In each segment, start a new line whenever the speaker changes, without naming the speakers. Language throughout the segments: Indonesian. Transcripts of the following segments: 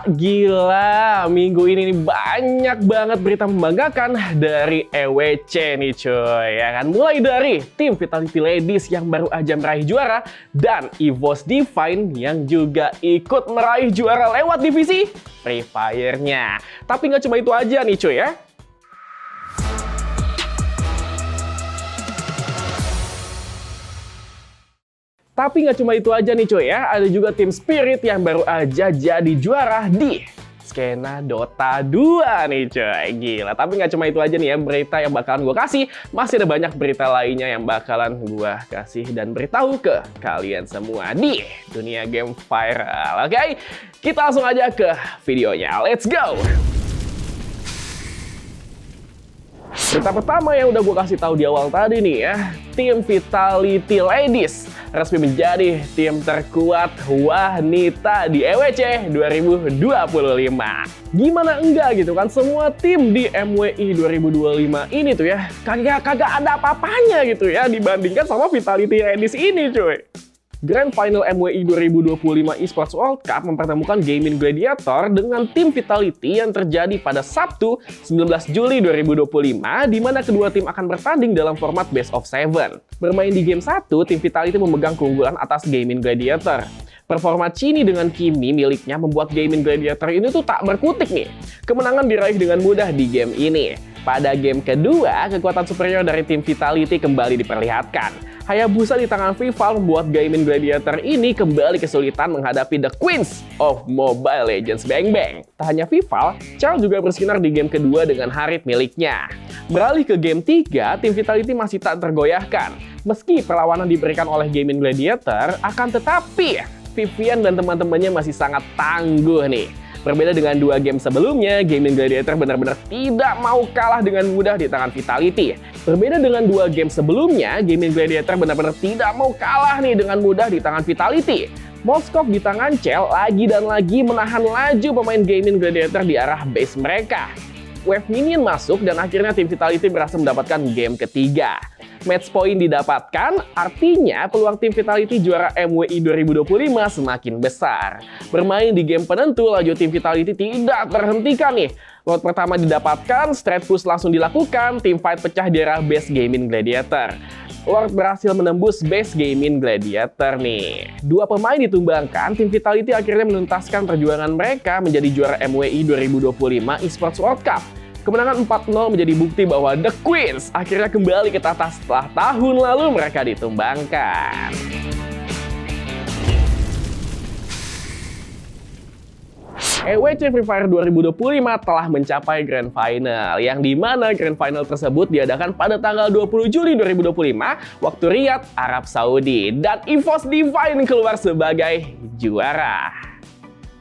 Gila, minggu ini nih banyak banget berita membanggakan dari EWC nih cuy, ya kan? Mulai dari tim Vitality Ladies yang baru aja meraih juara dan EVOS Divine yang juga ikut meraih juara lewat divisi Free Fire-nya. Tapi nggak cuma itu aja nih cuy ya. Tapi nggak cuma itu aja nih cuy ya, ada juga tim Spirit yang baru aja jadi juara di skena Dota 2 nih cuy, gila. Tapi nggak cuma itu aja nih ya berita yang bakalan gue kasih, masih ada banyak berita lainnya yang bakalan gue kasih dan beritahu ke kalian semua di dunia game viral. Oke, kita langsung aja ke videonya, let's go! Berita pertama yang udah gue kasih tahu di awal tadi nih ya, tim Vitality Ladies resmi menjadi tim terkuat wanita di EWC 2025. Gimana enggak gitu kan, semua tim di MWI 2025 ini tuh ya kagak ada apa-apanya gitu ya dibandingkan sama Vitality Ladies ini cuy. Grand Final MWI 2025 Esports World Cup mempertemukan Gaming Gladiator dengan tim Vitality yang terjadi pada Sabtu 19 Juli 2025, di mana kedua tim akan bertanding dalam format Best of 7. Bermain di Game 1, tim Vitality memegang keunggulan atas Gaming Gladiator. Performa Chini dengan Kimi miliknya membuat Gaming Gladiator ini tuh tak berkutik nih. Kemenangan diraih dengan mudah di game ini. Pada game kedua, kekuatan superior dari tim Vitality kembali diperlihatkan. Hayabusa di tangan Vival membuat Gaming Gladiator ini kembali kesulitan menghadapi The Queens of Mobile Legends Bang Bang. Tak hanya Vival, Chal juga bersinar di game kedua dengan Harit miliknya. Beralih ke game 3, tim Vitality masih tak tergoyahkan. Meski perlawanan diberikan oleh Gaming Gladiator, akan tetapi Vivian dan teman-temannya masih sangat tangguh nih. Berbeda dengan dua game sebelumnya, Gaming Gladiator benar-benar tidak mau kalah dengan mudah di tangan Vitality. Berbeda dengan dua game sebelumnya, Gaming Gladiator benar-benar tidak mau kalah nih dengan mudah di tangan Vitality. Moskov di tangan Chell lagi dan lagi menahan laju pemain Gaming Gladiator di arah base mereka. Wave minion masuk dan akhirnya tim Vitality berhasil mendapatkan game ketiga. Match point didapatkan, artinya peluang tim Vitality juara MWI 2025 semakin besar. Bermain di game penentu, laju tim Vitality tidak terhentikan nih. Lot pertama didapatkan, straight push langsung dilakukan, tim fight pecah di arah base Gaming Gladiator. Lord berhasil menembus base Gaming Gladiator nih. Dua pemain ditumbangkan, tim Vitality akhirnya menuntaskan perjuangan mereka menjadi juara MWI 2025 Esports World Cup. Kemenangan 4-0 menjadi bukti bahwa The Queens akhirnya kembali ke tata setelah tahun lalu mereka ditumbangkan. EWC Free Fire 2025 telah mencapai Grand Final, yang dimana Grand Final tersebut diadakan pada tanggal 20 Juli 2025 waktu Riyadh, Arab Saudi, dan EVOS Divine keluar sebagai juara.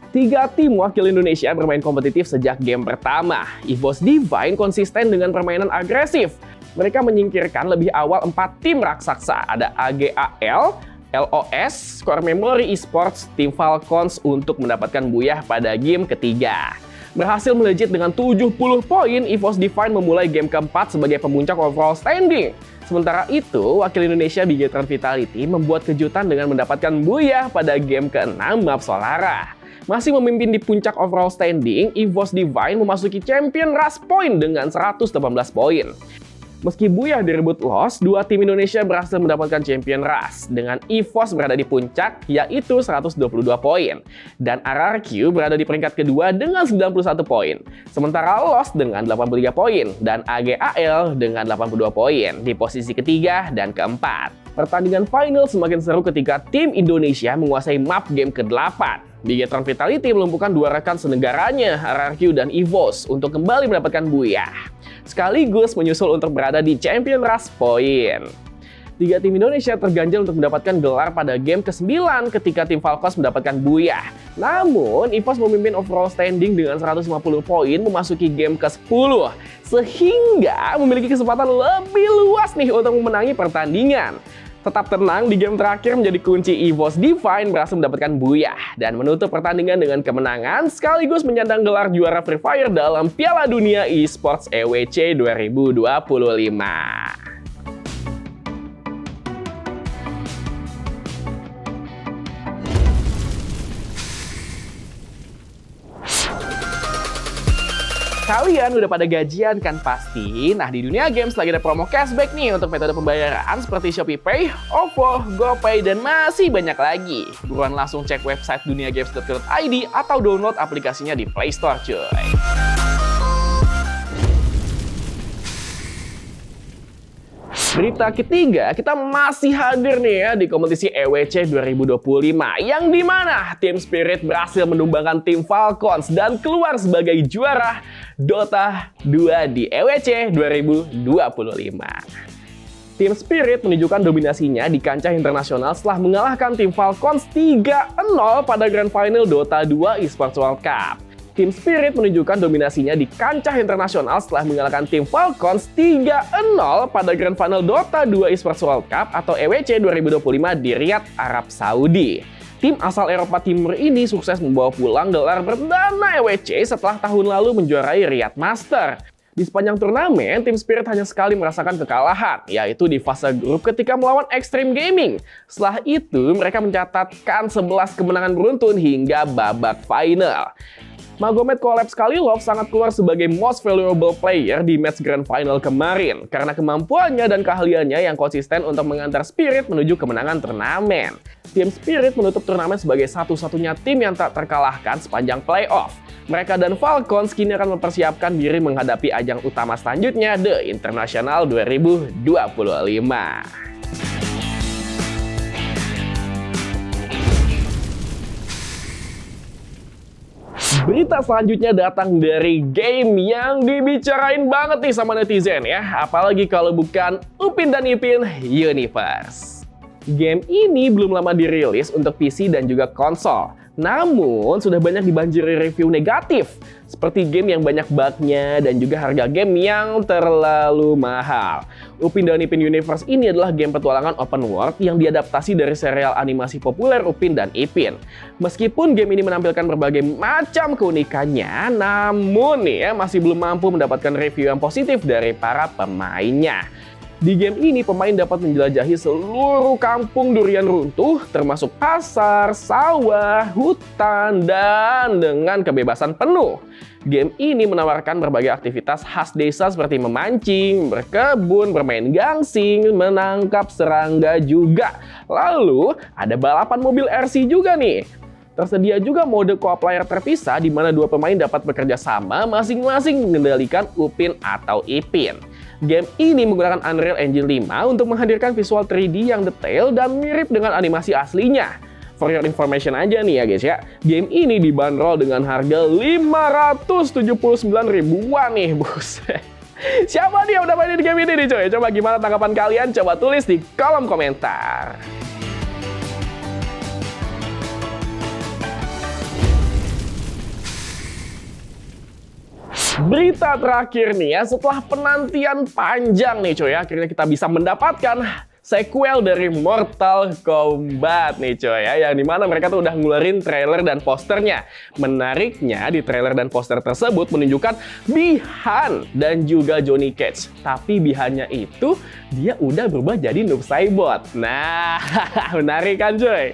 3 tim wakil Indonesia bermain kompetitif sejak game pertama. EVOS Divine konsisten dengan permainan agresif. Mereka menyingkirkan lebih awal 4 tim raksasa. Ada AGAL, LOS, Core Memory Esports, tim Falcons untuk mendapatkan buyah pada game ketiga. Berhasil melejit dengan 70 poin, EVOS Divine memulai game keempat sebagai pemuncak overall standing. Sementara itu, wakil Indonesia Bigetron Vitality membuat kejutan dengan mendapatkan buyah pada game ke-6 map Solara. Masih memimpin di puncak overall standing, EVOS Divine memasuki champion rush point dengan 118 poin. Meski buyah direbut loss, dua tim Indonesia berhasil mendapatkan champion rush dengan EVOS berada di puncak yaitu 122 poin dan RRQ berada di peringkat kedua dengan 91 poin. Sementara LOS dengan 83 poin dan AGAL dengan 82 poin di posisi ketiga dan keempat. Pertandingan final semakin seru ketika tim Indonesia menguasai map game ke-8. Bigetron Vitality melumpuhkan dua rekan senegaranya, RRQ dan EVOS, untuk kembali mendapatkan buyah. Sekaligus menyusul untuk berada di Champion Rush Point. 3 tim Indonesia terganjal untuk mendapatkan gelar pada game ke-9 ketika tim Falcons mendapatkan buyah. Namun, EVOS memimpin overall standing dengan 150 poin memasuki game ke-10. Sehingga memiliki kesempatan lebih luas nih untuk memenangi pertandingan. Tetap tenang di game terakhir menjadi kunci EVOS Divine berhasil mendapatkan buyah dan menutup pertandingan dengan kemenangan sekaligus menyandang gelar juara Free Fire dalam Piala Dunia Esports EWC 2025. Kalian udah pada gajian kan pasti? Nah, di Dunia Games lagi ada promo cashback nih untuk metode pembayaran seperti Shopee Pay, OVO, GoPay, dan masih banyak lagi. Buruan langsung cek website duniagames.co.id atau download aplikasinya di Play Store, cuy. Berita ketiga, kita masih hadir nih ya di kompetisi EWC 2025 yang dimana Team Spirit berhasil menumbangkan tim Falcons dan keluar sebagai juara Dota 2 di EWC 2025. Team Spirit menunjukkan dominasinya di kancah internasional setelah mengalahkan tim Falcons 3-0 pada Grand Final Dota 2 Esports World Cup. Team Spirit menunjukkan dominasinya di kancah internasional setelah mengalahkan tim Falcons 3-0 pada Grand Final Dota 2 Esports World Cup atau EWC 2025 di Riyadh, Arab Saudi. Tim asal Eropa Timur ini sukses membawa pulang gelar perdana EWC setelah tahun lalu menjuarai Riyadh Master. Di sepanjang turnamen, Team Spirit hanya sekali merasakan kekalahan, yaitu di fase grup ketika melawan Extreme Gaming. Setelah itu, mereka mencatatkan 11 kemenangan beruntun hingga babak final. Magomed Collapse Kalilov sangat keluar sebagai most valuable player di match Grand Final kemarin karena kemampuannya dan keahliannya yang konsisten untuk mengantar Spirit menuju kemenangan turnamen. Tim Spirit menutup turnamen sebagai satu-satunya tim yang tak terkalahkan sepanjang playoff. Mereka dan Falcons kini akan mempersiapkan diri menghadapi ajang utama selanjutnya, The International 2025. Berita selanjutnya datang dari game yang dibicarain banget nih sama netizen ya. Apalagi kalau bukan Upin dan Ipin Universe. Game ini belum lama dirilis untuk PC dan juga konsol. Namun, sudah banyak dibanjiri review negatif. Seperti game yang banyak bug-nya dan juga harga game yang terlalu mahal. Upin dan Ipin Universe ini adalah game petualangan open world yang diadaptasi dari serial animasi populer Upin dan Ipin. Meskipun game ini menampilkan berbagai macam keunikannya, namun nih ya, masih belum mampu mendapatkan review yang positif dari para pemainnya. Di game ini, pemain dapat menjelajahi seluruh kampung durian runtuh, termasuk pasar, sawah, hutan, dan dengan kebebasan penuh. Game ini menawarkan berbagai aktivitas khas desa seperti memancing, berkebun, bermain gangsing, menangkap serangga juga. Lalu, ada balapan mobil RC juga nih. Tersedia juga mode co-op layar terpisah di mana dua pemain dapat bekerja sama masing-masing mengendalikan Upin atau Ipin. Game ini menggunakan Unreal Engine 5 untuk menghadirkan visual 3D yang detail dan mirip dengan animasi aslinya. For your information aja nih ya guys ya, game ini dibanderol dengan harga 579 ribuan nih, buset. Siapa nih yang udah mainin game ini nih coy? Coba gimana tanggapan kalian? Coba tulis di kolom komentar. Berita terakhir nih ya, setelah penantian panjang nih coy, akhirnya kita bisa mendapatkan sequel dari Mortal Kombat nih coy ya, yang dimana mereka tuh udah ngeluarin trailer dan posternya. Menariknya di trailer dan poster tersebut menunjukkan Bi-Han dan juga Johnny Cage. Tapi Bi-Han-nya itu dia udah berubah jadi Noob Saibot. Nah, menarik kan coy?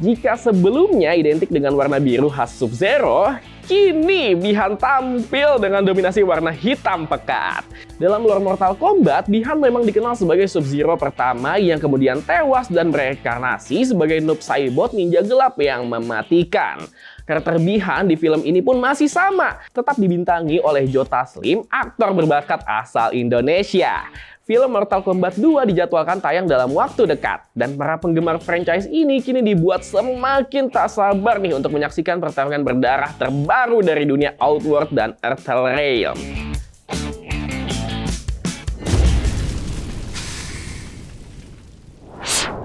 Jika sebelumnya identik dengan warna biru khas Sub-Zero, kini Bi-Han tampil dengan dominasi warna hitam pekat. Dalam lore Mortal Kombat, Bi-Han memang dikenal sebagai Sub-Zero pertama yang kemudian tewas dan bereinkarnasi sebagai Noob Saibot ninja gelap yang mematikan. Karakter Bi-Han di film ini pun masih sama, tetap dibintangi oleh Joe Taslim, aktor berbakat asal Indonesia. Film Mortal Kombat 2 dijadwalkan tayang dalam waktu dekat, dan para penggemar franchise ini kini dibuat semakin tak sabar nih untuk menyaksikan pertarungan berdarah terbaru dari dunia Outworld dan Earthrealm.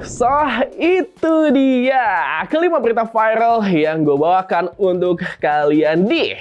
So, itu dia kelima berita viral yang gue bawakan untuk kalian di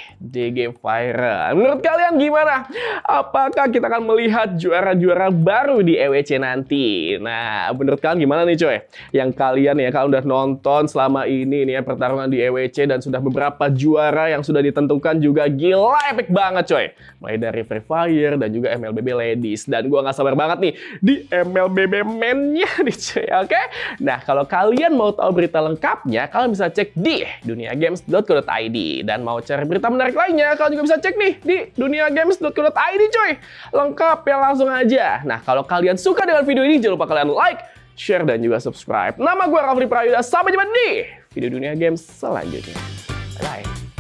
Game Viral. Menurut kalian gimana? Apakah kita akan melihat juara-juara baru di EWC nanti? Nah, menurut kalian gimana nih coy? Yang kalian ya, kalau udah nonton selama ini nih ya pertarungan di EWC dan sudah beberapa juara yang sudah ditentukan juga gila epic banget coy. Mulai dari Free Fire dan juga MLBB Ladies. Dan gue gak sabar banget nih di MLBB Men-nya nih coy, oke? Nah, kalau kalian mau tahu berita lengkapnya, kalian bisa cek di duniagames.co.id. Dan mau cari berita menarik menarik lainnya, kalian juga bisa cek nih di duniagames.co.id coy. Lengkap ya, langsung aja. Nah, kalau kalian suka dengan video ini, jangan lupa kalian like, share, dan juga subscribe. Nama gue Rafli Prayudha, sampai jumpa di video Dunia Games selanjutnya. Bye-bye.